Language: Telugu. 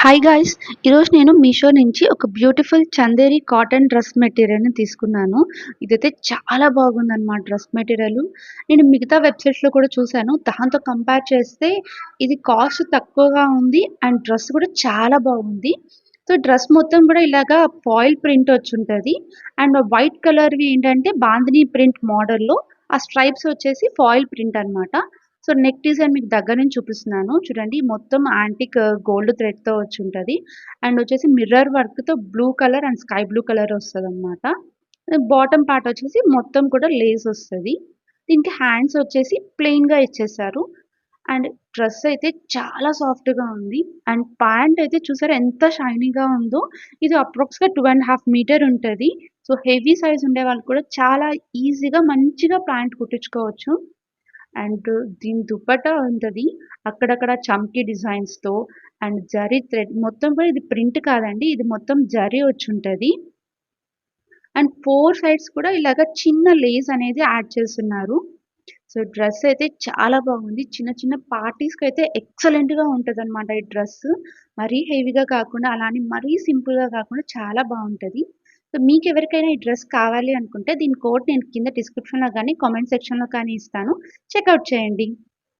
Hi guys! ఈరోజు నేను మీషో నుంచి ఒక బ్యూటిఫుల్ చందేరి కాటన్ డ్రెస్ మెటీరియల్‌ని తీసుకున్నాను. ఇదైతే చాలా బాగుందనమాట డ్రెస్ మెటీరియలు. నేను మిగతా వెబ్‌సైట్స్‌లో కూడా చూసాను. దాంతో కంపేర్ చేస్తే ఇది కాస్ట్ తక్కువగా ఉంది. అండ్ డ్రెస్ కూడా చాలా బాగుంది. సో, డ్రెస్ మొత్తం కూడా ఇలాగా ఫాయిల్ ప్రింట్ వచ్చుంటది. అండ్ వైట్ కలర్‌వి ఏంటంటే బాందిని ప్రింట్ మోడల్‌లో ఆ స్ట్రైప్స్ వచ్చేసి ఫాయిల్ ప్రింట్ అనమాట. సో, నెక్ డిజైన్ మీకు దగ్గర నుంచి చూపిస్తున్నాను. చూడండి మొత్తం యాంటిక్ గోల్డ్ థ్రెడ్‌తో వచ్చుంటది. అండ్ వచ్చేసి మిర్రర్ వర్క్‌తో blue colour and sky blue colour వస్తదనమాట. బాటమ్ పార్ట్ వచ్చేసి మొత్తం కూడా లేస్ వస్తది. దీనికి హ్యాండ్స్ వచ్చేసి ప్లెయిన్‌గా ఇచ్చేసారు. అండ్ డ్రెస్ అయితే చాలా సాఫ్ట్‌గా ఉంది. అండ్ ప్యాంట్ అయితే చూసారా ఎంత షైనీగా ఉందో. ఇది అప్రాక్స్‌గా 2½ మీటర్ ఉంటది. సో, హెవీ సైజ్ ఉండేవాళ్ళు కూడా చాలా ఈజీగా మంచిగా ప్యాంట్ కుట్టించుకోవచ్చు. అండ్ దీని దుపట్టా ఉంటది. అక్కడక్కడ చమ్కీ డిజైన్స్‌తో అండ్ జరీ థ్రెడ్ మొత్తం కూడా ఇది ప్రింట్ కాదండి. ఇది మొత్తం జరీ వచ్చుంటది. అండ్ 4 సైడ్స్ కూడా ఇలాగ చిన్న లేస్ అనేది యాడ్ చేసున్నారు. సో, డ్రెస్ అయితే చాలా బాగుంది. చిన్న చిన్న పార్టీస్‌కైతే ఎక్సలెంట్‌గా ఉంటదనమాట ఈ డ్రెస్సు. మరీ హెవీగా కాకుండా, అలా అని మరీ సింపుల్‌గా కాకుండా చాలా బావుంటది. సో, మీకెవరికైనా ఈ డ్రెస్ కావాలి అనుకుంటే దీని కోడ్ నేను కింద డిస్క్రిప్షన్‌లో గాని, కామెంట్ సెక్షన్‌లో కానీ ఇస్తాను. చెకౌట్ చేయండి.